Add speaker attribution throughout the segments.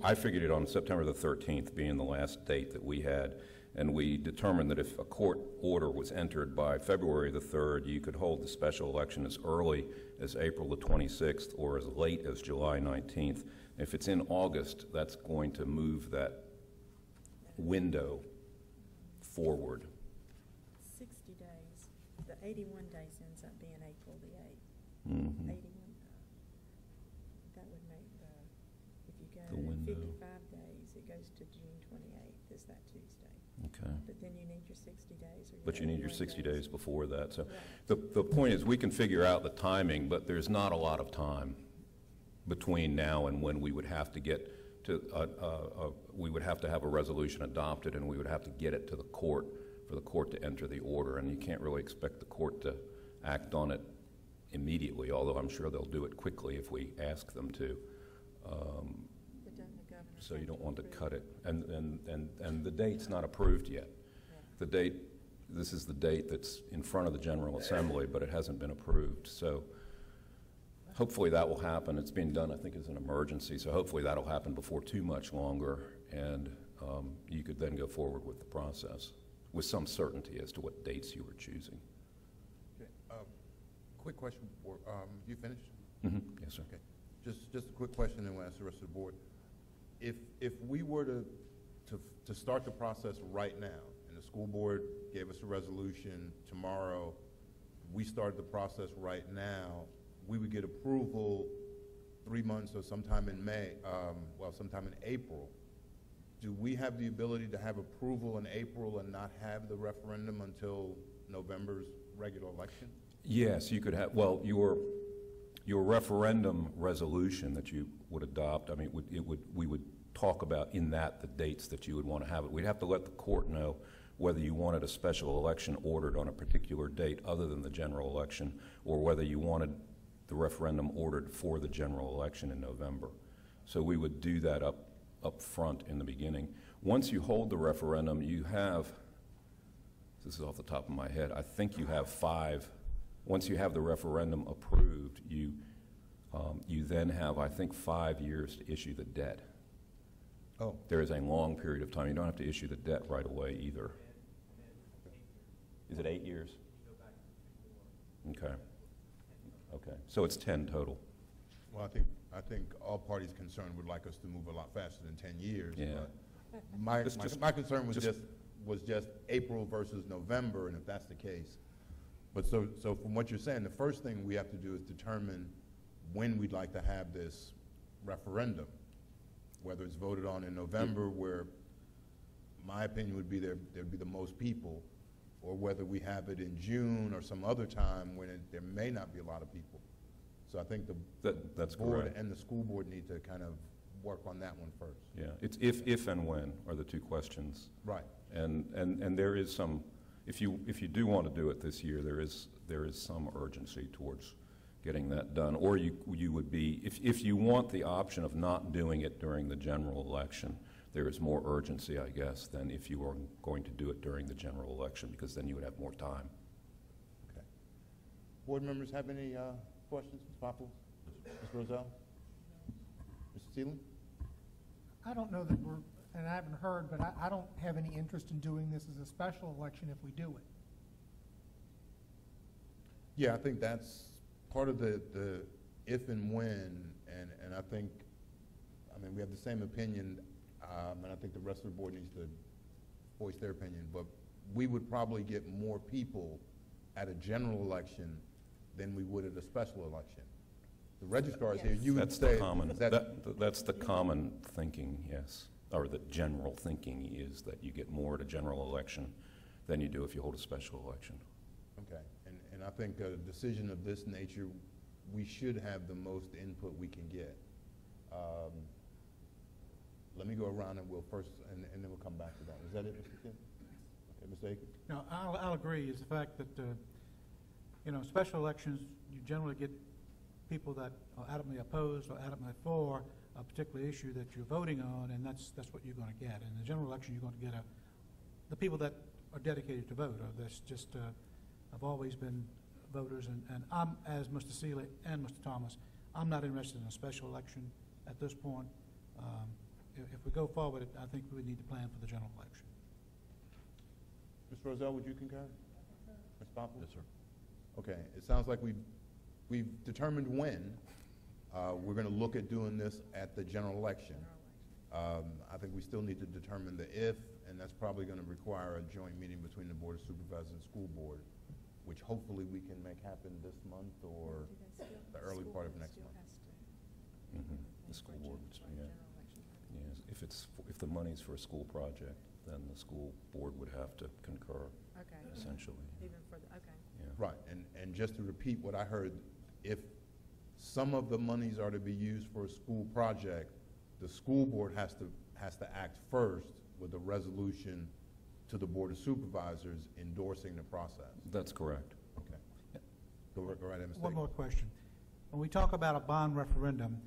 Speaker 1: I figured it on September the 13th being the last date that we had, and we determined that if a court order was entered by February the 3rd, you could hold the special election as early as April the 26th or as late as July 19th. If it's in August, that's going to move that window forward.
Speaker 2: 60 days. The 81 days ends up being April the 8th.
Speaker 1: Mm-hmm.
Speaker 2: 81. That would make if you go
Speaker 1: The window.
Speaker 2: 55 days, it goes to June 28th. Is that Tuesday?
Speaker 1: Okay.
Speaker 2: But then you need your 60 days. Or your
Speaker 1: But you need your
Speaker 2: 81
Speaker 1: 60 days before that. So
Speaker 2: right.
Speaker 1: the point is we can figure out the timing, but there's not a lot of time between now and when we would have to get to, we would have to have a resolution adopted, and we would have to get it to the court for the court to enter the order. And you can't really expect the court to act on it immediately, although I'm sure they'll do it quickly if we ask them to.
Speaker 2: But doesn't the governor
Speaker 1: So you
Speaker 2: have
Speaker 1: don't want to
Speaker 2: approve
Speaker 1: cut it. And the date's not approved yet.
Speaker 2: Yeah.
Speaker 1: The date, this is the date that's in front of the General Assembly, but it hasn't been approved. So hopefully that will happen. It's being done, I think, as an emergency, so hopefully that'll happen before too much longer, and you could then go forward with the process with some certainty as to what dates you were choosing.
Speaker 3: Okay. Quick question before, you finished?
Speaker 1: Mm-hmm. Yes, sir.
Speaker 3: Okay. Just a quick question, and we'll ask the rest of the board. If we were to start the process right now, and the school board gave us a resolution tomorrow, we started the process right now, we would get approval 3 months or sometime in May, sometime in April. Do we have the ability to have approval in April and not have the referendum until November's regular election?
Speaker 1: Yes, you could have, well, your referendum resolution that you would adopt, I mean, we would talk about in that the dates that you would want to have it. We'd have to let the court know whether you wanted a special election ordered on a particular date other than the general election, or whether you wanted the referendum ordered for the general election in November. So we would do that up front in the beginning. Once you hold the referendum, you have, this is off the top of my head, I think you have 5. Once you have the referendum approved, you then have, I think, 5 years to issue the debt.
Speaker 3: Oh.
Speaker 1: There is a long period of time. You don't have to issue the debt right away either. Is it 8 years? Okay. Okay. So it's 10 total.
Speaker 3: Well, I think all parties concerned would like us to move a lot faster than 10 years.
Speaker 1: Yeah.
Speaker 3: But my concern was just April versus November, and if that's the case. But so from what you're saying, the first thing we have to do is determine when we'd like to have this referendum, whether it's voted on in November, where my opinion would be there'd be the most people, or whether we have it in June or some other time when there may not be a lot of people. So I think
Speaker 1: that's
Speaker 3: board
Speaker 1: correct.
Speaker 3: and the school board need to kind of work on that one first.
Speaker 1: Yeah, it's if and when are the two questions.
Speaker 3: Right.
Speaker 1: And there is some, if you do want to do it this year, there is some urgency towards getting that done. Or you would be, if you want the option of not doing it during the general election, there is more urgency, I guess, than if you were going to do it during the general election, because then you would have more time.
Speaker 3: Okay. Board members have any questions? Ms. Popple? Ms. Roselle? Mr. Seelan?
Speaker 4: I don't know that we're, and I haven't heard, but I don't have any interest in doing this as a special election if we do it.
Speaker 3: Yeah, I think that's part of the if and when, and I think, I mean, we have the same opinion, and I think the rest of the board needs to voice their opinion, but we would probably get more people at a general election than we would at a special election. The registrar is here. You would say
Speaker 1: that's the common thinking, yes, or the general thinking is that you get more at a general election than you do if you hold a special election.
Speaker 3: Okay, and I think a decision of this nature, we should have the most input we can get. Let me go around and we'll first, and then we'll come back to that. Is that it, Mr. Kim? Okay, Mr. Akins?
Speaker 5: No, I'll agree. Is the fact that, you know, special elections, you generally get people that are adamantly opposed or adamantly for a particular issue that you're voting on, and that's what you're going to get. In the general election, you're going to get the people that are dedicated to vote, or that's just have always been voters. And I'm, as Mr. Seeley and Mr. Thomas, I'm not interested in a special election at this point. If we go forward, I think we need to plan for the general election.
Speaker 3: Mr. Rozelle, would you concur? Ms. Popple?
Speaker 1: Yes, sir.
Speaker 3: Okay, it sounds like we've determined when. We're going to look at doing this at the general election. I think we still need to determine the if, and that's probably going to require a joint meeting between the Board of Supervisors and School Board, which hopefully we can make happen this month or the early part of next month.
Speaker 1: The school board, yeah. Yes, if the money's for a school project, then the school board would have to concur,
Speaker 2: Okay.
Speaker 1: essentially.
Speaker 2: Even for the, okay.
Speaker 1: Yeah.
Speaker 3: Right, and just to repeat what I heard, if some of the monies are to be used for a school project, the school board has to act first with a resolution to the Board of Supervisors endorsing the process.
Speaker 1: That's correct.
Speaker 3: Okay. Go right ahead, Mr.
Speaker 5: One
Speaker 3: Akers.
Speaker 5: more question. When we talk about a bond referendum,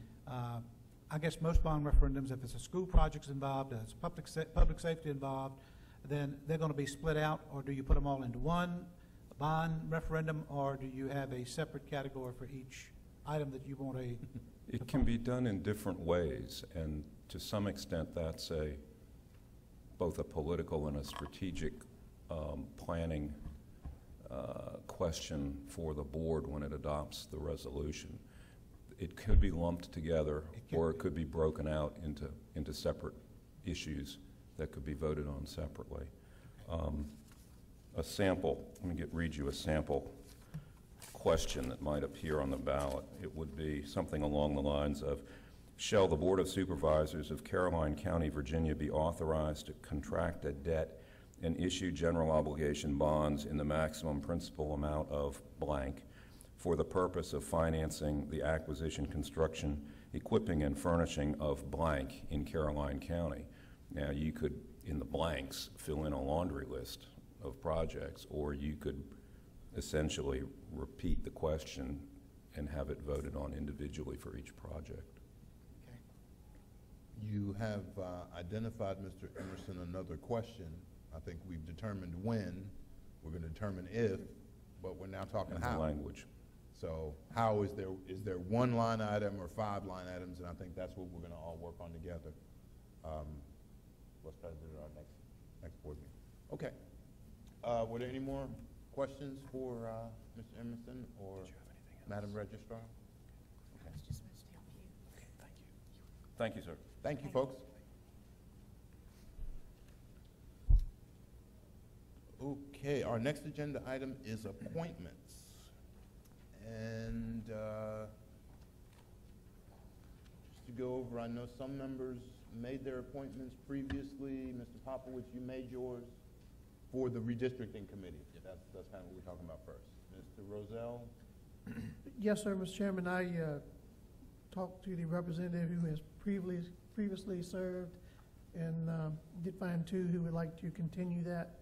Speaker 5: I guess most bond referendums, if it's a school project's involved, there's public safety involved, then they're going to be split out, or do you put them all into one bond referendum, or do you have a separate category for each item that you want
Speaker 1: It can be done in different ways, and to some extent, that's both a political and a strategic planning question for the board when it adopts the resolution. It could be lumped together, or it could be broken out into separate issues that could be voted on separately. A sample, let me read you a sample question that might appear on the ballot. It would be something along the lines of, shall the Board of Supervisors of Caroline County, Virginia be authorized to contract a debt and issue general obligation bonds in the maximum principal amount of blank for the purpose of financing the acquisition, construction, equipping, and furnishing of blank in Caroline County. Now, you could, in the blanks, fill in a laundry list of projects, or you could essentially repeat the question and have it voted on individually for each project.
Speaker 3: You have identified, Mr. Emerson, another question. I think we've determined when, we're going to determine if, but we're now talking
Speaker 1: And
Speaker 3: how.
Speaker 1: the language.
Speaker 3: So how is there one line item or 5 line items? And I think that's what we're going to all work on together. What's president at our next board meeting? Okay. Were there any more questions for Mr. Emerson or Madam Registrar? Okay.
Speaker 2: It's just supposed to help you.
Speaker 1: Okay, thank you. Thank you, sir.
Speaker 3: Thank you, folks. Okay, our next agenda item is appointments. And just to go over, I know some members made their appointments previously. Mr. Popowitz, you made yours for the redistricting committee. That's kind of what we're talking about first. Mr. Rozelle?
Speaker 4: Yes, sir, Mr. Chairman, I talked to the representative who has previously served and did find 2 who would like to continue that.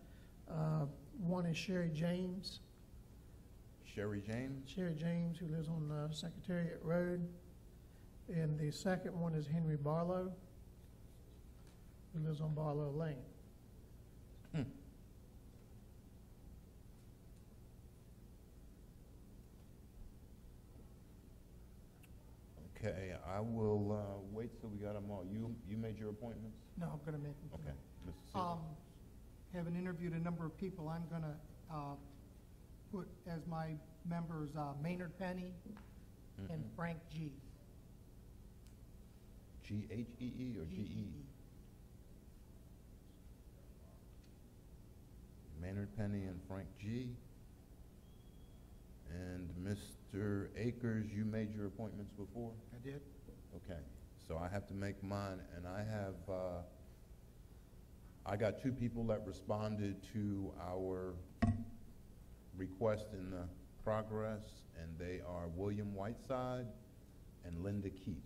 Speaker 4: One is Sherry James.
Speaker 3: Sherry James?
Speaker 4: Sherry James, who lives on Secretariat Road. And the second one is Henry Barlow, who lives on Barlow Lane. Okay, I will wait till we got them all. You made your appointments? No, I'm going to make them.
Speaker 3: Okay. Mr. Seeley?
Speaker 4: Having interviewed a number of people, I'm going to put as my members Maynard Penny and Frank G.
Speaker 3: G-H-E-E or G-E? Maynard Penny and Frank G. And Mr. Akers, you made your appointments before?
Speaker 5: I did.
Speaker 3: Okay, so I have to make mine, and I got 2 people that responded to our request in the progress, and they are William Whiteside and Linda Keith.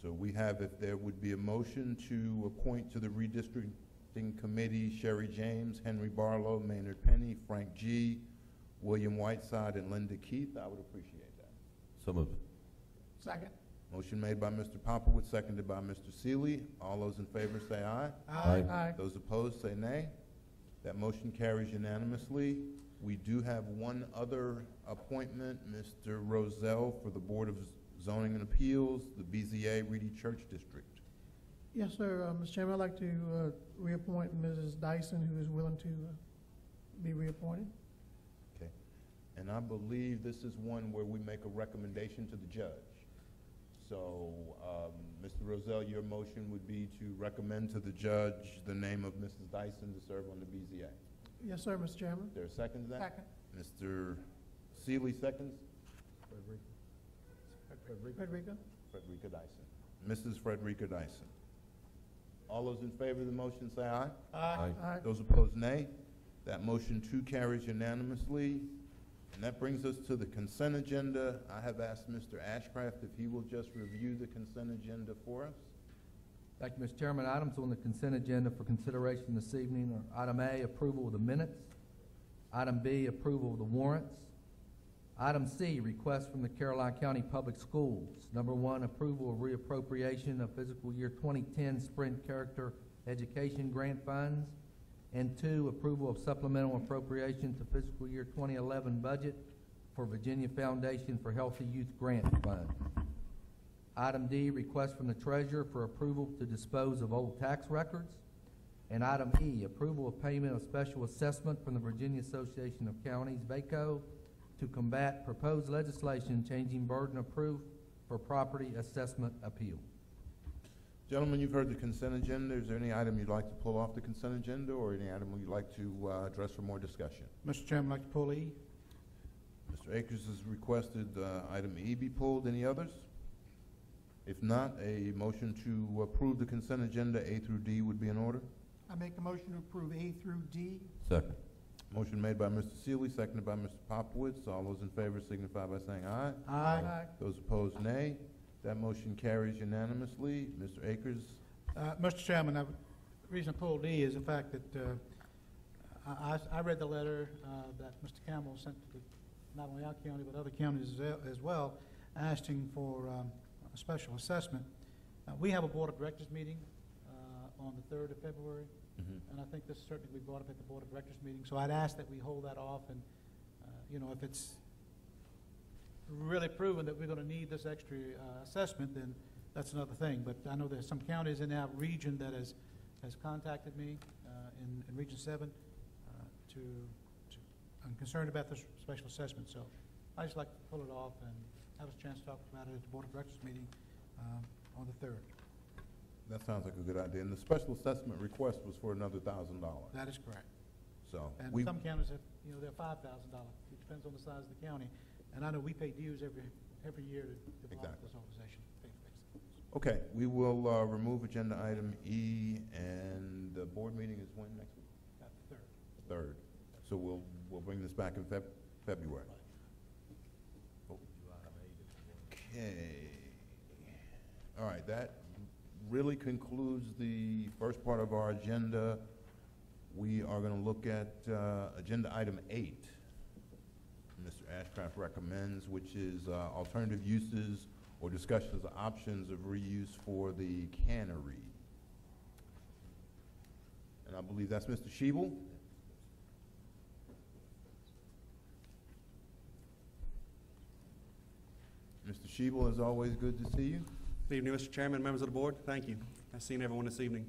Speaker 3: So we have, if there would be a motion to appoint to the redistricting committee, Sherry James, Henry Barlow, Maynard Penny, Frank G., William Whiteside, and Linda Keith, I would appreciate that.
Speaker 1: So moved.
Speaker 4: Second.
Speaker 3: Motion made by Mr. Popowitz, seconded by Mr. Seeley. All those in favor say aye.
Speaker 1: Aye.
Speaker 4: Aye.
Speaker 3: Those opposed say nay. That motion carries unanimously. We do have one other appointment, Mr. Rozelle, for the Board of Zoning and Appeals, the BZA Reedy Church District.
Speaker 4: Yes, sir. Mr. Chairman, I'd like to reappoint Mrs. Dyson, who is willing to be reappointed.
Speaker 3: Okay. And I believe this is one where we make a recommendation to the judge. So, Mr. Rozelle, your motion would be to recommend to the judge the name of Mrs. Dyson to serve on the BZA.
Speaker 4: Yes, sir, Mr. Chairman.
Speaker 3: Is there a second to that?
Speaker 4: Second.
Speaker 3: Mr. Seeley seconds.
Speaker 4: Frederica?
Speaker 3: Frederica Dyson. Mrs. Frederica Dyson. All those in favor of the motion say aye.
Speaker 1: Aye.
Speaker 4: Aye.
Speaker 3: Those opposed, nay. That motion too carries unanimously. And that brings us to the consent agenda. I have asked Mr. Ashcraft if he will just review the consent agenda for us.
Speaker 6: Thank you, Mr. Chairman. Items on the consent agenda for consideration this evening are item A, approval of the minutes. Item B, approval of the warrants. Item C, request from the Caroline County Public Schools. Number 1, approval of reappropriation of fiscal year 2010 Sprint Character Education Grant Funds. And 2, approval of supplemental appropriation to fiscal year 2011 budget for Virginia Foundation for Healthy Youth Grant Fund. Item D, request from the treasurer for approval to dispose of old tax records. And item E, approval of payment of special assessment from the Virginia Association of Counties, VACO, to combat proposed legislation changing burden of proof for property assessment appeal.
Speaker 3: Gentlemen, you've heard the consent agenda. Is there any item you'd like to pull off the consent agenda or any item you'd like to address for more discussion?
Speaker 5: Mr. Chairman, I'd like to pull E.
Speaker 3: Mr. Akers has requested item E be pulled. Any others? If not, a motion to approve the consent agenda A through D would be in order.
Speaker 4: I make a motion to approve A through D.
Speaker 1: Second.
Speaker 3: Motion made by Mr. Seeley, seconded by Mr. Popowitz. All those in favor signify by saying aye.
Speaker 5: Aye.
Speaker 3: Those opposed, nay. That motion carries unanimously. Mr. Akers?
Speaker 5: Mr. Chairman, the reason I pulled D is the fact that I read the letter that Mr. Campbell sent to not only our county but other counties as well, asking for a special assessment. We have a Board of Directors meeting on the 3rd of February, and I think this certainly will be brought up at the Board of Directors meeting. So I'd ask that we hold that off, and you know, if it's really proven that we're going to need this extra assessment, then that's another thing. But I know there's some counties in our region that has contacted me in Region 7 I'm concerned about this special assessment. So I just like to pull it off and have a chance to talk about it at the Board of Directors meeting on the 3rd.
Speaker 3: That sounds like a good idea. And the special assessment request was for another $1,000.
Speaker 5: That is correct.
Speaker 3: So
Speaker 5: And
Speaker 3: we,
Speaker 5: some counties have, you know, they're $5,000. It depends on the size of the county. And I know we pay dues every year to belong to
Speaker 3: Exactly.
Speaker 5: this organization.
Speaker 3: okay, we will remove agenda item E, and the board meeting is when next week?
Speaker 5: About the 3rd.
Speaker 3: 3rd. So we'll bring this back in February. Okay. All right, that really concludes the first part of our agenda. We are going to look at agenda item 8. Mr. Ashcraft recommends, which is alternative uses or discussions of options of reuse for the cannery. And I believe that's Mr. Schiebel. Mr. Schiebel, as always, good to see you.
Speaker 7: Good evening, Mr. Chairman, members of the board. Thank you. I've seen everyone this evening.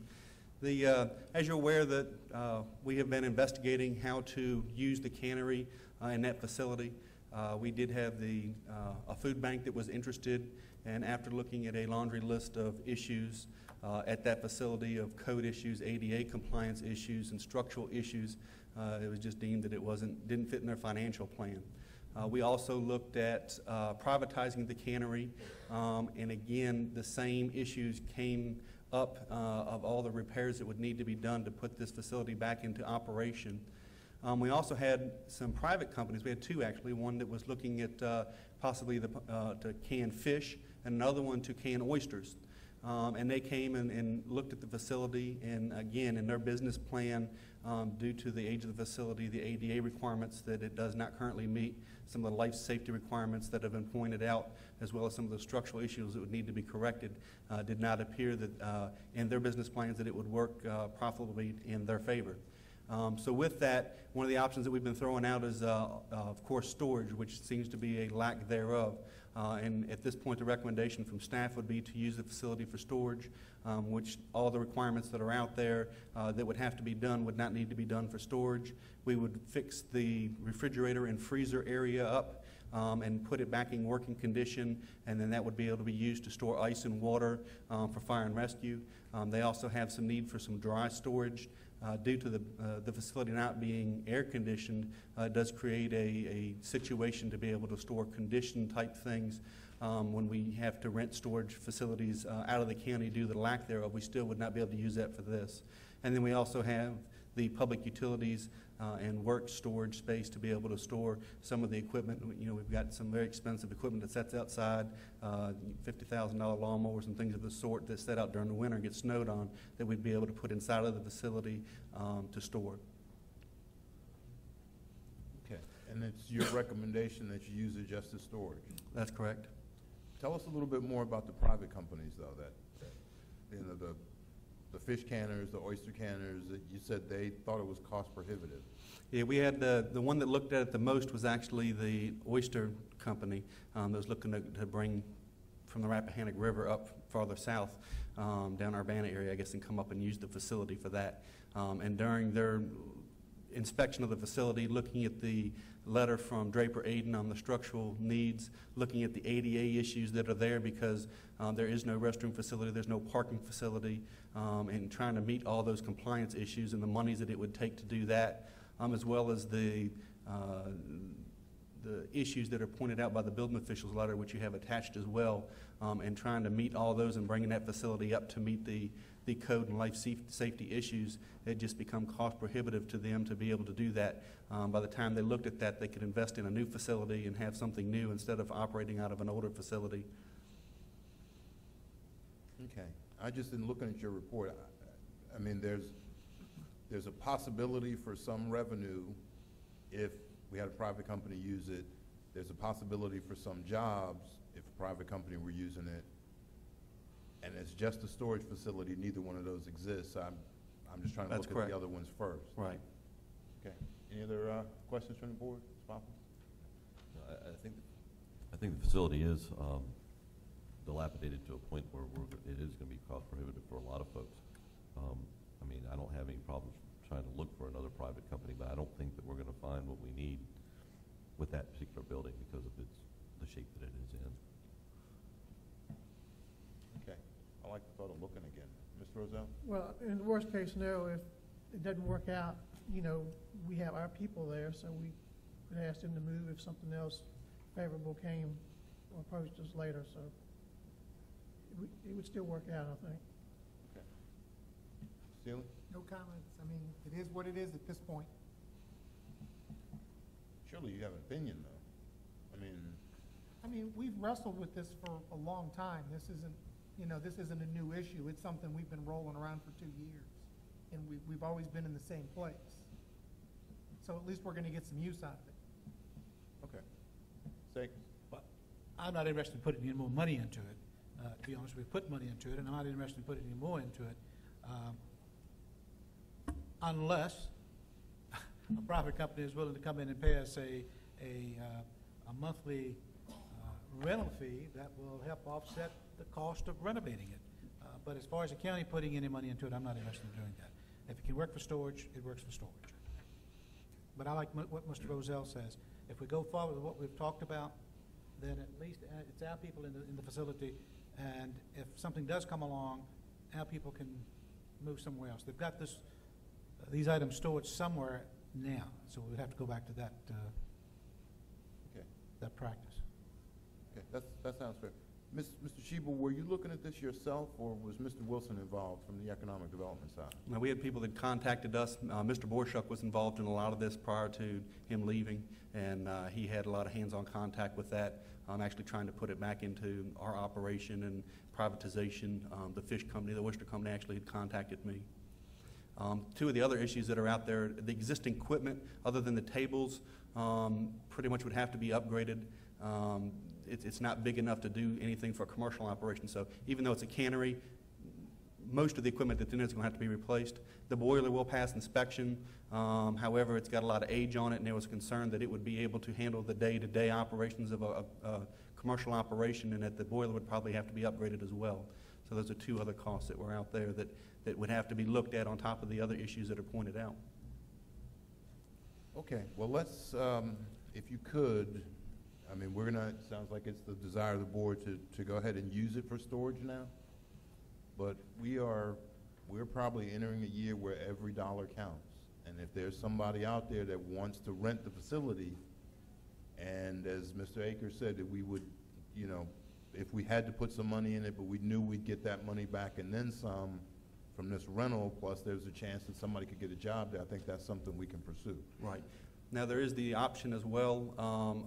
Speaker 7: As you're aware that we have been investigating how to use the cannery in that facility. We did have a food bank that was interested, and after looking at a laundry list of issues at that facility of code issues, ADA compliance issues, and structural issues, it was just deemed that it didn't fit in their financial plan. We also looked at privatizing the cannery, and again, the same issues came up of all the repairs that would need to be done to put this facility back into operation. We also had some private companies. We had two, actually. One that was looking at possibly to can fish, and another one to can oysters. And they came and looked at the facility, and again, in their business plan, due to the age of the facility, the ADA requirements that it does not currently meet, some of the life safety requirements that have been pointed out, as well as some of the structural issues that would need to be corrected, did not appear that in their business plans that it would work profitably in their favor. So with that, one of the options that we've been throwing out is, of course, storage, which seems to be a lack thereof. And at this point, the recommendation from staff would be to use the facility for storage, which all the requirements that are out there that would have to be done would not need to be done for storage. We would fix the refrigerator and freezer area up and put it back in working condition, and then that would be able to be used to store ice and water for fire and rescue. They also have some need for some dry storage. Due to the facility not being air conditioned, it does create a situation to be able to store conditioned type things. When we have to rent storage facilities out of the county due to the lack thereof, we still would not be able to use that for this. And then we also have the public utilities and work storage space to be able to store some of the equipment. You know, we've got some very expensive equipment that sets outside, $50,000 lawnmowers and things of the sort that set out during the winter and get snowed on, that we'd be able to put inside of the facility to store.
Speaker 3: Okay. And it's your recommendation that you use it just as storage?
Speaker 7: That's correct.
Speaker 3: Tell us a little bit more about the private companies, though, that you know, the fish canners, the oyster canners, that you said they thought it was cost prohibitive.
Speaker 7: Yeah, we had the one that looked at it the most was actually the oyster company that was looking to bring from the Rappahannock River up farther south down Urbana area, I guess, and come up and use the facility for that. And during their inspection of the facility, looking at the letter from Draper Aden on the structural needs, looking at the ADA issues that are there because there is no restroom facility, there's no parking facility, and trying to meet all those compliance issues and the monies that it would take to do that, as well as the issues that are pointed out by the building officials letter, which you have attached as well, and trying to meet all those and bringing that facility up to meet the code and life safety issues. It just become cost prohibitive to them to be able to do that. By the time they looked at that, they could invest in a new facility and have something new instead of operating out of an older facility.
Speaker 3: Okay. I just, in looking at your report, I mean, there's a possibility for some revenue if we had a private company use it. There's a possibility for some jobs if a private company were using it. And it's just a storage facility, neither one of those exists. I'm just trying to
Speaker 7: That's
Speaker 3: look
Speaker 7: correct.
Speaker 3: at the other ones first.
Speaker 7: Right.
Speaker 3: Okay. Any other questions from the board? Ms. Poppins?
Speaker 8: I think the facility is dilapidated to a point where it is going to be cost prohibitive for a lot of folks. I mean, I don't have any problems trying to look for another private company, but I don't think that we're going to find what we need with that particular building because of the shape that it is in.
Speaker 3: Okay. I like the thought of looking again. Mr. Rozelle?
Speaker 4: Well, in the worst case scenario, if it doesn't work out, you know, we have our people there, so we could ask them to move if something else favorable came or approached us later, so it would still work out, I think.
Speaker 3: Okay. Steele?
Speaker 9: No comments. I mean, it is what it is at this point.
Speaker 3: Surely you have an opinion, though.
Speaker 9: I mean, we've wrestled with this for a long time. This isn't, you know, this isn't a new issue. It's something we've been rolling around for 2 years. And we've always been in the same place. So at least we're gonna get some use out of it.
Speaker 3: Okay. Say,
Speaker 5: But I'm not interested in putting any more money into it. To be honest, we put money into it, and I'm not interested in putting any more into it, unless a private company is willing to come in and pay us a monthly rental fee that will help offset the cost of renovating it. But as far as the county putting any money into it, I'm not interested in doing that. If it can work for storage, it works for storage. But I like what Mr. Rozelle says. If we go forward with what we've talked about, then at least it's our people in the facility, and if something does come along, our people can move somewhere else. They've got these items stored somewhere now, so we would have to go back to that
Speaker 3: okay.
Speaker 5: that practice.
Speaker 3: Okay, that sounds fair. Mr. Shebel, were you looking at this yourself, or was Mr. Wilson involved from the economic development side?
Speaker 7: Now, we had people that contacted us. Mr. Borshuk was involved in a lot of this prior to him leaving, and he had a lot of hands-on contact with that. I'm actually trying to put it back into our operation and privatization. The fish company, the oyster company, actually had contacted me. Two of the other issues that are out there, the existing equipment, other than the tables, pretty much would have to be upgraded. It's not big enough to do anything for a commercial operation. So even though it's a cannery, most of the equipment that's in it is going to have to be replaced. The boiler will pass inspection. However, it's got a lot of age on it, and there was concern that it would be able to handle the day-to-day operations of a commercial operation, and that the boiler would probably have to be upgraded as well. So those are two other costs that were out there that would have to be looked at on top of the other issues that are pointed out.
Speaker 3: Okay, well, let's, if you could, I mean, we're gonna, it sounds like it's the desire of the board to go ahead and use it for storage now, but we're probably entering a year where every dollar counts. And if there's somebody out there that wants to rent the facility, and as Mr. Akers said, that we would, you know, if we had to put some money in it, but we knew we'd get that money back and then some from this rental, plus there's a chance that somebody could get a job there, I think that's something we can pursue.
Speaker 7: Right. Now, there is the option as well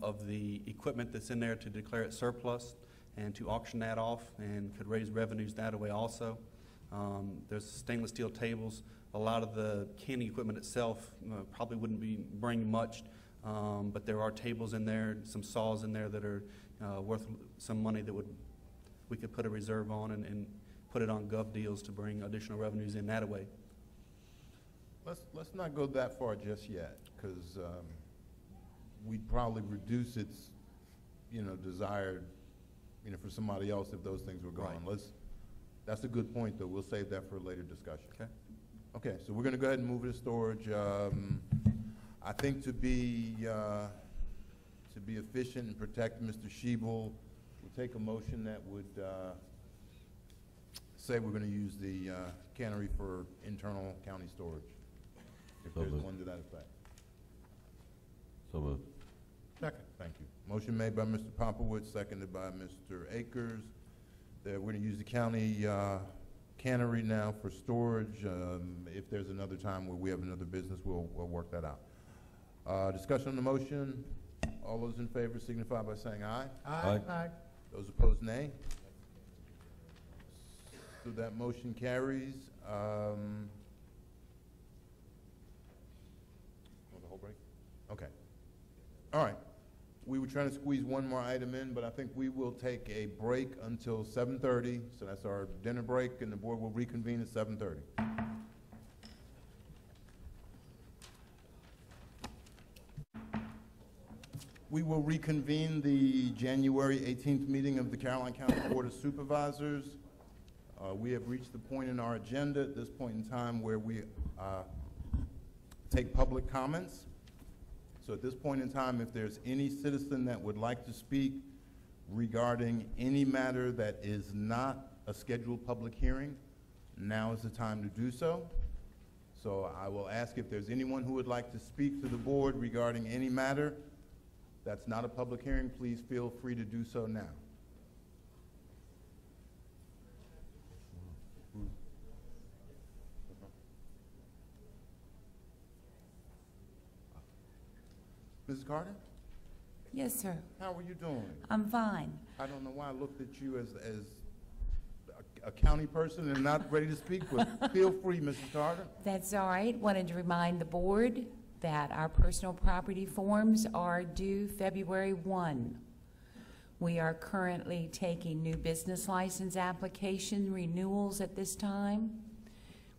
Speaker 7: of the equipment that's in there to declare it surplus and to auction that off, and could raise revenues that way also. There's stainless steel tables. A lot of the canning equipment itself probably wouldn't bring much, but there are tables in there, some saws in there that are worth some money that we could put a reserve on and put it on gov deals to bring additional revenues in that way.
Speaker 3: Let's not go that far just yet, because we'd probably reduce its, you know, desired, you know, for somebody else if those things were gone.
Speaker 7: Right.
Speaker 3: That's a good point, though. We'll save that for a later discussion.
Speaker 7: Okay.
Speaker 3: Okay, so we're going to go ahead and move it to storage. I think to be efficient and protect Mr. Schiebel, we'll take a motion that would say we're going to use the cannery for internal county storage, if there's one to that effect.
Speaker 8: So moved.
Speaker 5: Second.
Speaker 3: Thank you. Motion made by Mr. Popowitz, seconded by Mr. Akers, that we're going to use the county cannery now for storage. If there's another time where we have another business, we'll work that out. Discussion on the motion. All those in favor signify by saying aye.
Speaker 8: Aye.
Speaker 4: Aye.
Speaker 3: Those opposed, nay. So that motion carries. Want the whole break? Okay. All right. We were trying to squeeze one more item in, but I think we will take a break until 7:30. So that's our dinner break, and the board will reconvene at 7:30. We will reconvene the January 18th meeting of the Caroline County Board of Supervisors. We have reached the point in our agenda at this point in time where we take public comments. So at this point in time, if there's any citizen that would like to speak regarding any matter that is not a scheduled public hearing, now is the time to do so. So I will ask if there's anyone who would like to speak to the board regarding any matter that's not a public hearing, please feel free to do so now. Mrs. Carter?
Speaker 10: Yes, sir.
Speaker 3: How are you doing?
Speaker 10: I'm fine.
Speaker 3: I don't know why I looked at you as a county person and not ready to speak, but feel free, Mrs. Carter.
Speaker 10: That's all right. Wanted to remind the board that our personal property forms are due February 1. We are currently taking new business license application renewals at this time.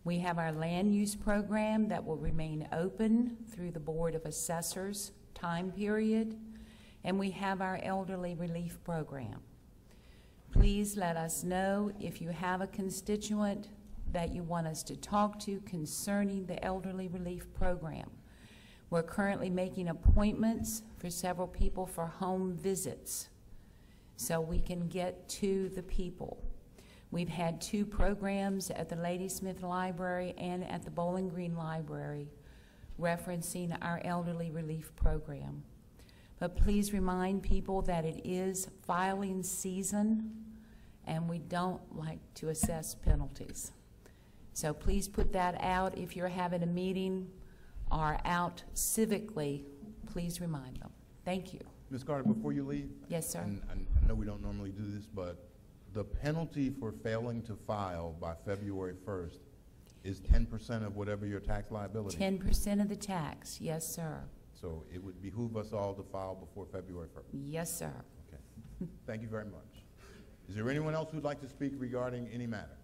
Speaker 10: We have our land use program that will remain open through the Board of Assessors time period, and we have our elderly relief program. Please let us know if you have a constituent that you want us to talk to concerning the elderly relief program. We're currently making appointments for several people for home visits so we can get to the people. We've had 2 programs at the Ladysmith Library and at the Bowling Green Library referencing our elderly relief program. But please remind people that it is filing season and we don't like to assess penalties. So please put that out if you're having a meeting or out civically, please remind them. Thank you.
Speaker 3: Ms. Carter, before you leave.
Speaker 10: Yes, sir.
Speaker 3: And I know we don't normally do this, but the penalty for failing to file by February 1st is 10% of whatever your tax liability.
Speaker 10: 10% of the tax, yes, sir.
Speaker 3: So it would behoove us all to file before February 1st.
Speaker 10: Yes, sir.
Speaker 3: Okay. Thank you very much. Is there anyone else who'd like to speak regarding any matter?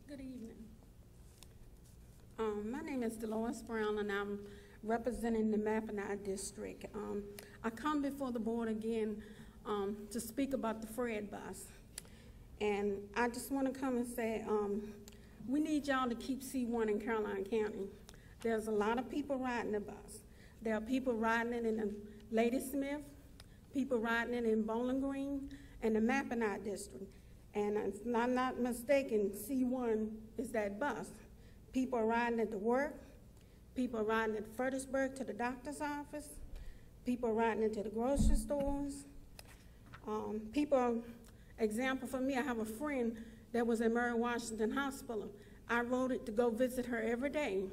Speaker 11: Good evening. My name is Dolores Brown, and I'm representing the Mackinac District. I come before the board again to speak about the Fred bus. And I just want to come and say, we need y'all to keep C1 in Caroline County. There's a lot of people riding the bus. There are people riding it in Ladysmith, people riding it in Bowling Green, and the Mackinac District. And if I'm not mistaken, C1 is that bus. People are riding it to work. People are riding it to Fredericksburg to the doctor's office. People are riding it to the grocery stores. Example for me, I have a friend that was at Mary Washington Hospital. I rode it to go visit her every day.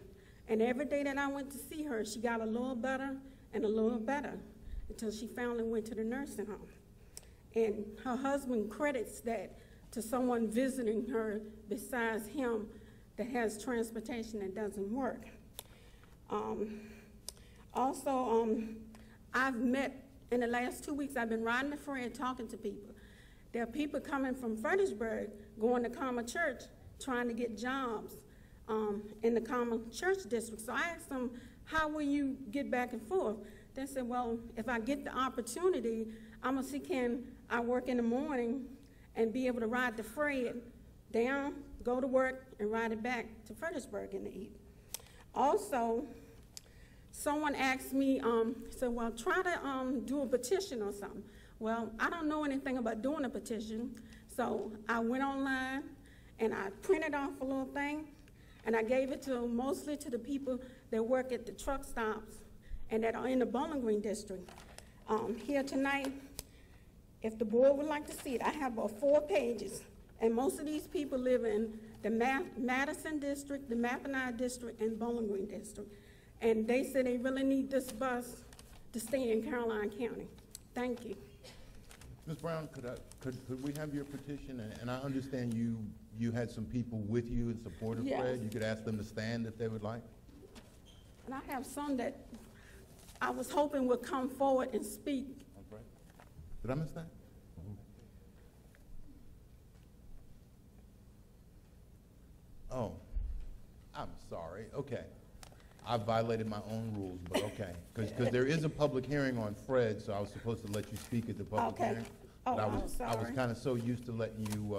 Speaker 11: And every day that I went to see her, she got a little better and a little better until she finally went to the nursing home. And her husband credits that to someone visiting her besides him that has transportation that doesn't work. I've met, in the last 2 weeks, I've been riding the Fred talking to people. There are people coming from Fredericksburg going to Carmel Church trying to get jobs in the Carmel Church district. So I asked them, how will you get back and forth? They said, well, if I get the opportunity, I'm gonna see can I work in the morning and be able to ride the Fred down, go to work, and ride it back to Fredericksburg in the evening. Also, someone asked me, said, well, try to do a petition or something. Well, I don't know anything about doing a petition, so I went online and I printed off a little thing and I gave it to mostly to the people that work at the truck stops and that are in the Bowling Green district. Here tonight, if the board would like to see it, I have 4 pages, and most of these people live in the Madison district, the Mackinac district, and Bowling Green district. And they said they really need this bus to stay in Caroline County. Thank you.
Speaker 3: Ms. Brown, could we have your petition? And I understand you had some people with you in support of
Speaker 11: Yes.
Speaker 3: Fred. You could ask them to stand if they would like.
Speaker 11: And I have some that I was hoping would come forward and speak.
Speaker 3: Okay. Did I miss that? Oh, I'm sorry. Okay. I violated my own rules, but okay. Because there is a public hearing on Fred, so I was supposed to let you speak at the public
Speaker 11: Okay.
Speaker 3: hearing.
Speaker 11: Oh,
Speaker 3: But
Speaker 11: I'm
Speaker 3: I was
Speaker 11: sorry.
Speaker 3: kind of so used to letting you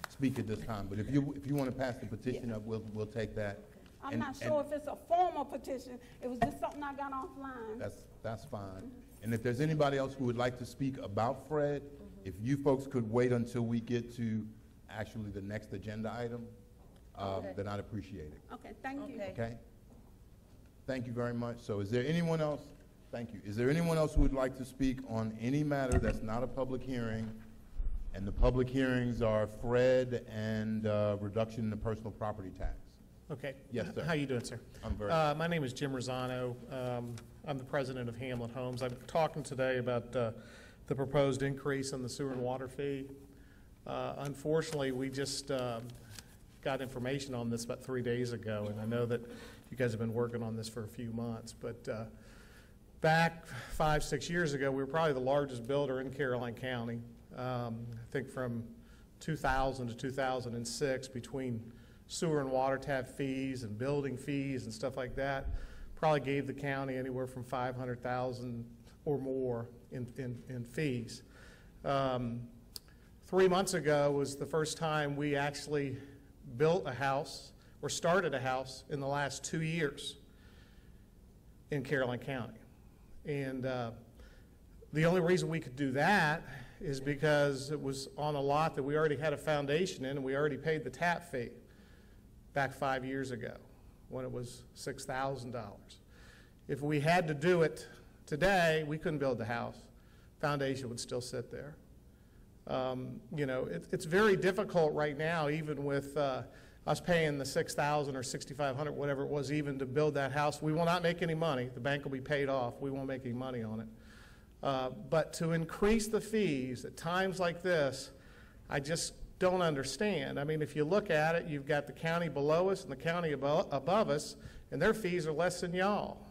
Speaker 3: speak at this time. But if you want to pass the petition up, we'll take that.
Speaker 11: I'm
Speaker 3: And-
Speaker 11: not sure if it's a formal petition. It was just something I got offline.
Speaker 3: That's fine. And if there's anybody else who would like to speak about Fred, if you folks could wait until we get to actually the next agenda item, then I'd appreciate it.
Speaker 11: Okay, thank you.
Speaker 3: Okay? Thank you very much. So is there anyone else? Thank you. Is there anyone else who would like to speak on any matter that's not a public hearing? And the public hearings are Fred and reduction in the personal property tax.
Speaker 12: Okay.
Speaker 3: Yes, sir.
Speaker 12: How you doing, sir?
Speaker 3: I'm very.
Speaker 12: My name is Jim Rosano. I'm the president of Hamlet Homes. I'm talking today about the proposed increase in the sewer and water fee. Unfortunately, we just got information on this about 3 days ago, and I know that you guys have been working on this for a few months, but back 5, 6 years ago, we were probably the largest builder in Caroline County. I think from 2000 to 2006, between sewer and water tap fees and building fees and stuff like that, probably gave the county anywhere from $500,000 or more in fees. 3 months ago was the first time we actually built a house or started a house in the last 2 years in Caroline County. And the only reason we could do that is because it was on a lot that we already had a foundation in and we already paid the tap fee back 5 years ago when it was $6,000. If we had to do it today, we couldn't build the house. Foundation would still sit there. You know, it's very difficult right now, even with us paying the $6,000 or $6,500, whatever it was, even to build that house. We will not make any money. The bank will be paid off. We won't make any money on it. But to increase the fees at times like this, I just don't understand. I mean, if you look at it, you've got the county below us and the county above us, and their fees are less than y'all.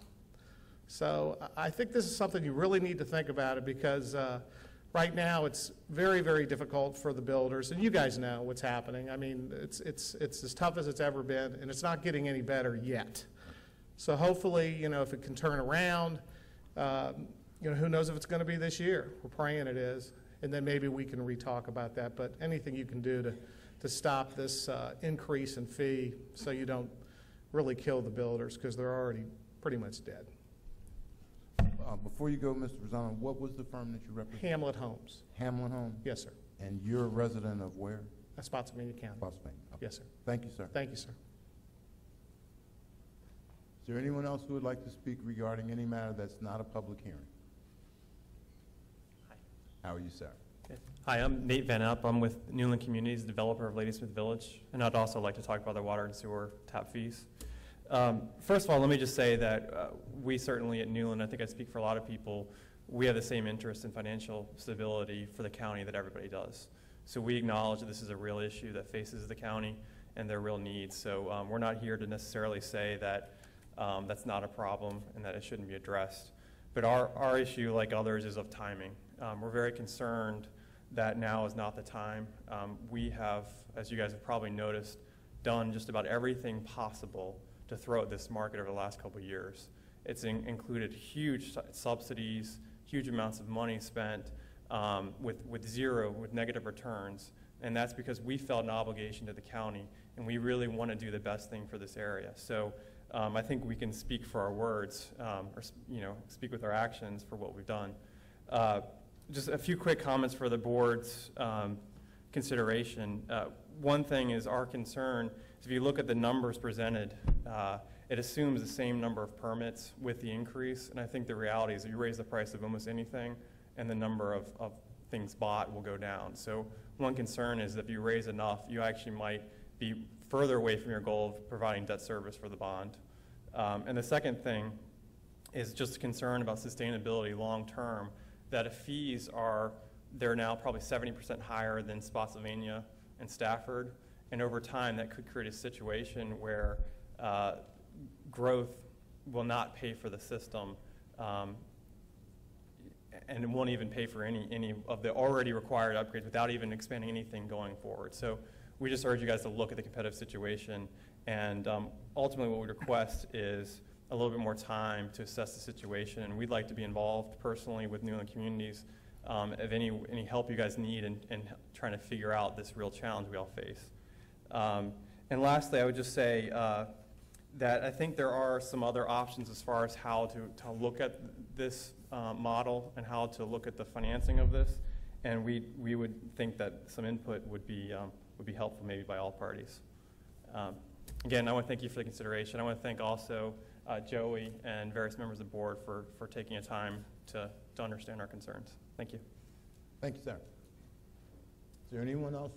Speaker 12: So I think this is something you really need to think about it, because Right now, it's very, very difficult for the builders, and you guys know what's happening. I mean, it's as tough as it's ever been, and it's not getting any better yet. So hopefully, you know, if it can turn around, you know, who knows if it's going to be this year. We're praying it is, and then maybe we can re-talk about that. But anything you can do to stop this increase in fee so you don't really kill the builders, because they're already pretty much dead.
Speaker 3: Before you go, Mr. Rosano, what was the firm that you represent?
Speaker 12: Hamlet Homes.
Speaker 3: Hamlin Home?
Speaker 12: Yes, sir.
Speaker 3: And you're a resident of where?
Speaker 12: Spotsylvania County.
Speaker 3: Spotsylvania. Okay.
Speaker 12: Yes, sir.
Speaker 3: Thank you, sir.
Speaker 12: Thank you, sir.
Speaker 3: Is there anyone else who would like to speak regarding any matter that's not a public hearing?
Speaker 13: Hi.
Speaker 3: How are you, sir?
Speaker 13: Good. Hi, I'm Nate Van Up. I'm with Newland Communities, developer of Ladysmith Village, and I'd also like to talk about the water and sewer tap fees. First of all, let me just say that we certainly at Newland, I think I speak for a lot of people, we have the same interest in financial stability for the county that everybody does. So we acknowledge that this is a real issue that faces the county and their real needs. So we're not here to necessarily say that that's not a problem and that it shouldn't be addressed. But our issue, like others, is of timing. We're very concerned that now is not the time. We have, as you guys have probably noticed, done just about everything possible to throw at this market over the last couple of years. It's included huge subsidies, huge amounts of money spent with negative returns. And that's because we felt an obligation to the county, and we really want to do the best thing for this area. So I think we can speak for our words, or speak with our actions for what we've done. Just a few quick comments for the board's consideration. One thing is our concern is if you look at the numbers presented, it assumes the same number of permits with the increase, and I think the reality is that you raise the price of almost anything and the number of things bought will go down. So one concern is that if you raise enough, you actually might be further away from your goal of providing debt service for the bond. And the second thing is just a concern about sustainability long term, that if fees they're now probably 70% higher than Spotsylvania and Stafford, and over time that could create a situation where growth will not pay for the system, and it won't even pay for any of the already required upgrades without even expanding anything going forward. So we just urge you guys to look at the competitive situation, and ultimately what we request is a little bit more time to assess the situation, and we'd like to be involved personally with Newland Communities of any help you guys need in trying to figure out this real challenge we all face. And lastly, I would just say that I think there are some other options as far as how to look at this model and how to look at the financing of this, and we would think that some input would be helpful maybe by all parties. Again, I want to thank you for the consideration. I want to thank also Joey and various members of the board for taking a time to understand our concerns. Thank you.
Speaker 3: Thank you, sir. Is there anyone else?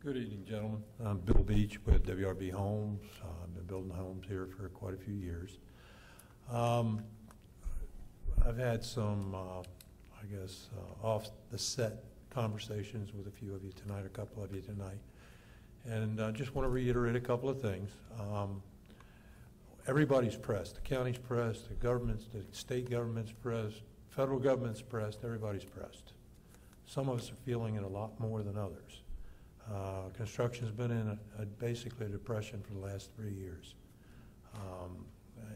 Speaker 14: Good evening, gentlemen. I'm Bill Beach with WRB Homes. I've been building homes here for quite a few years. I've had some, I guess, off the set conversations with a few of you tonight, a couple of you tonight. And I just want to reiterate a couple of things. Everybody's pressed. The county's pressed, the state government's pressed, federal government's pressed, everybody's pressed. Some of us are feeling it a lot more than others. Construction's been in basically a depression for the last 3 years.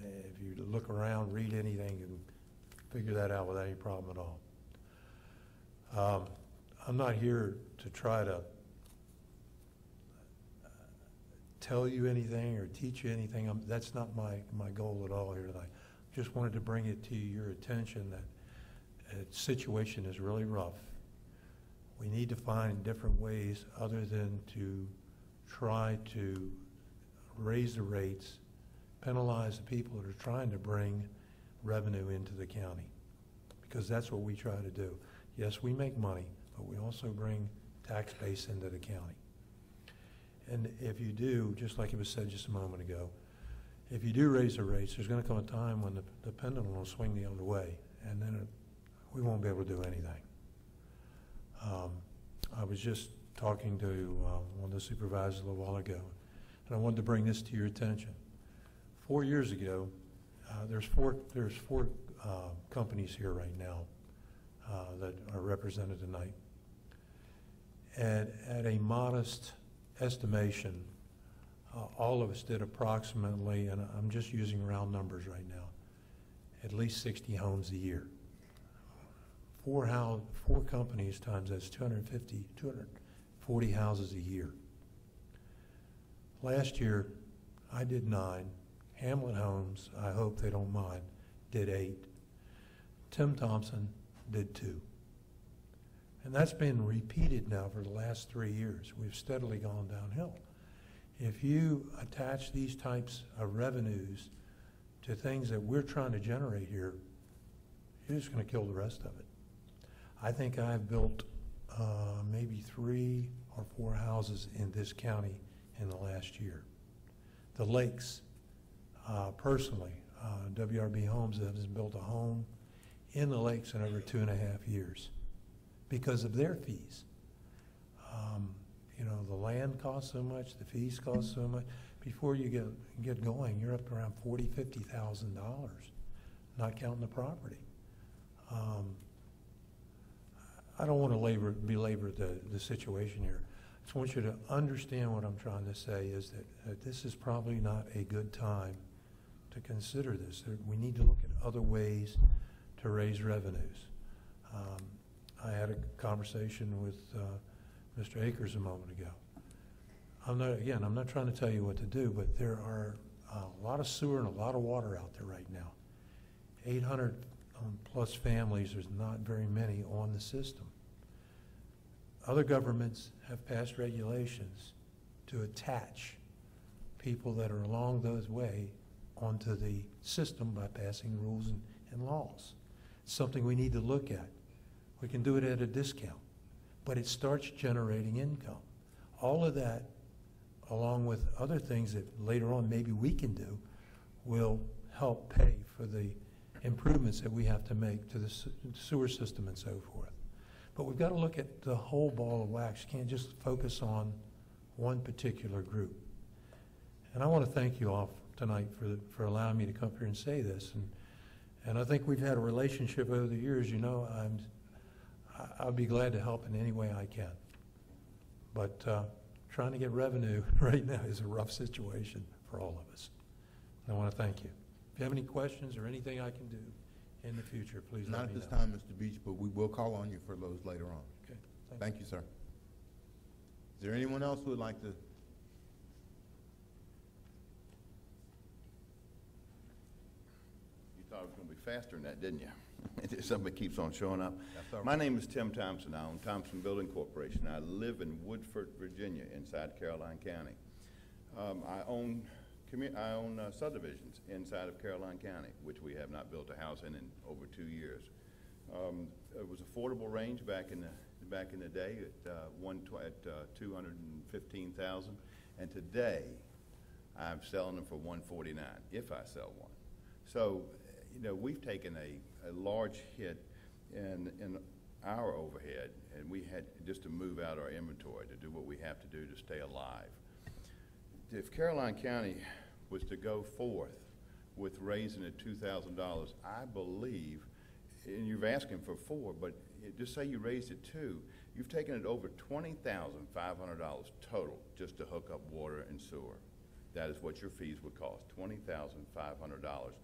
Speaker 14: If you look around, read anything, you can figure that out without any problem at all. I'm not here to try to tell you anything or teach you anything. That's not my goal at all here tonight. Just wanted to bring it to your attention that the situation is really rough. We need to find different ways other than to try to raise the rates, penalize the people that are trying to bring revenue into the county, because that's what we try to do. Yes, we make money, but we also bring tax base into the county. And if you do, just like it was said just a moment ago, if you do raise the rates, there's going to come a time when the pendulum will swing the other way, and then we won't be able to do anything. I was just talking to one of the supervisors a little while ago, and I wanted to bring this to your attention. 4 years ago, there's four companies here right now that are represented tonight. At a modest estimation, all of us did approximately, and I'm just using round numbers right now, at least 60 homes a year. Four companies times that's 250, 240 houses a year. Last year, I did 9. Hamlet Homes, I hope they don't mind, did 8. Tim Thompson did 2. And that's been repeated now for the last 3 years. We've steadily gone downhill. If you attach these types of revenues to things that we're trying to generate here, you're just going to kill the rest of it. I think I've built maybe 3 or 4 houses in this county in the last year. The lakes, personally, WRB Homes hasn't built a home in the lakes in over 2.5 years because of their fees. You know, the land costs so much, the fees cost so much. Before you get going, you're up to around $40,000, $50,000, not counting the property. I don't want to belabor the situation here. I just want you to understand what I'm trying to say is that this is probably not a good time to consider this. We need to look at other ways to raise revenues. I had a conversation with Mr. Akers a moment ago. I'm not trying to tell you what to do, but there are a lot of sewer and a lot of water out there right now. 800 plus families, there's not very many on the system. Other governments have passed regulations to attach people that are along those way onto the system by passing rules and laws. It's something we need to look at. We can do it at a discount, but it starts generating income. All of that, along with other things that later on maybe we can do, will help pay for the improvements that we have to make to the sewer system and so forth. But we've got to look at the whole ball of wax. You can't just focus on one particular group. And I want to thank you all tonight for allowing me to come here and say this. And I think we've had a relationship over the years. You know, I'll be glad to help in any way I can. But trying to get revenue right now is a rough situation for all of us. I want to thank you. If you have any questions or anything I can do in the future, please let me know.
Speaker 3: Not at this time, Mr. Beach, but we will call on you for those later on.
Speaker 14: Okay.
Speaker 3: Thank you, sir. Is there anyone else who would like to?
Speaker 15: You thought it was going to be faster than that, didn't you? Somebody keeps on showing up.
Speaker 3: That's all right.
Speaker 15: My name is Tim Thompson. I own Thompson Building Corporation. I live in Woodford, Virginia, inside Caroline County. I own subdivisions inside of Caroline County, which we have not built a house in over 2 years. It was affordable range back in the day at 215,000, and today I'm selling them for 149 if I sell one. So, you know, we've taken a large hit in our overhead, and we had just to move out our inventory to do what we have to do to stay alive. If Caroline County was to go forth with raising it $2,000, I believe, and you're asking for 4, but just say you raised it 2, you've taken it over $20,500 total just to hook up water and sewer. That is what your fees would cost, $20,500.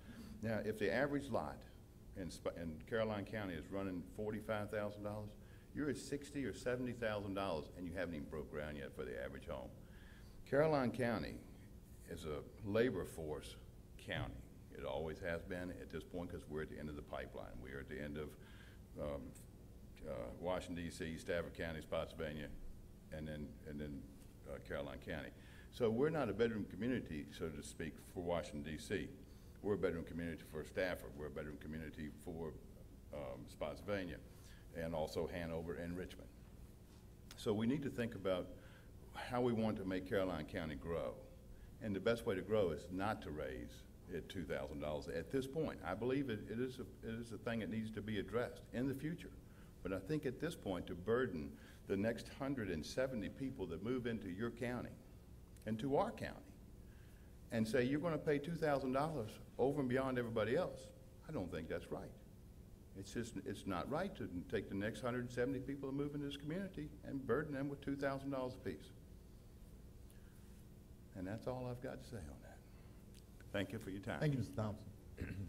Speaker 15: Now, if the average lot in Caroline County is running $45,000, you're at $60,000 or $70,000, and you haven't even broke ground yet for the average home. Caroline County is a labor force county. It always has been at this point because we're at the end of the pipeline. We are at the end of Washington, D.C., Stafford County, Spotsylvania, and then Caroline County. So we're not a bedroom community, so to speak, for Washington, D.C. We're a bedroom community for Stafford. We're a bedroom community for Spotsylvania, and also Hanover and Richmond. So we need to think about how we want to make Caroline County grow. And the best way to grow is not to raise it $2,000 at this point. I believe it is a thing that needs to be addressed in the future. But I think at this point, to burden the next 170 people that move into your county and to our county and say, you're gonna pay $2,000 over and beyond everybody else. I don't think that's right. It's just, it's not right to take the next 170 people who move into this community and burden them with $2,000 apiece. And that's all I've got to say on that. Thank you for your time.
Speaker 3: Thank you, Mr. Thompson.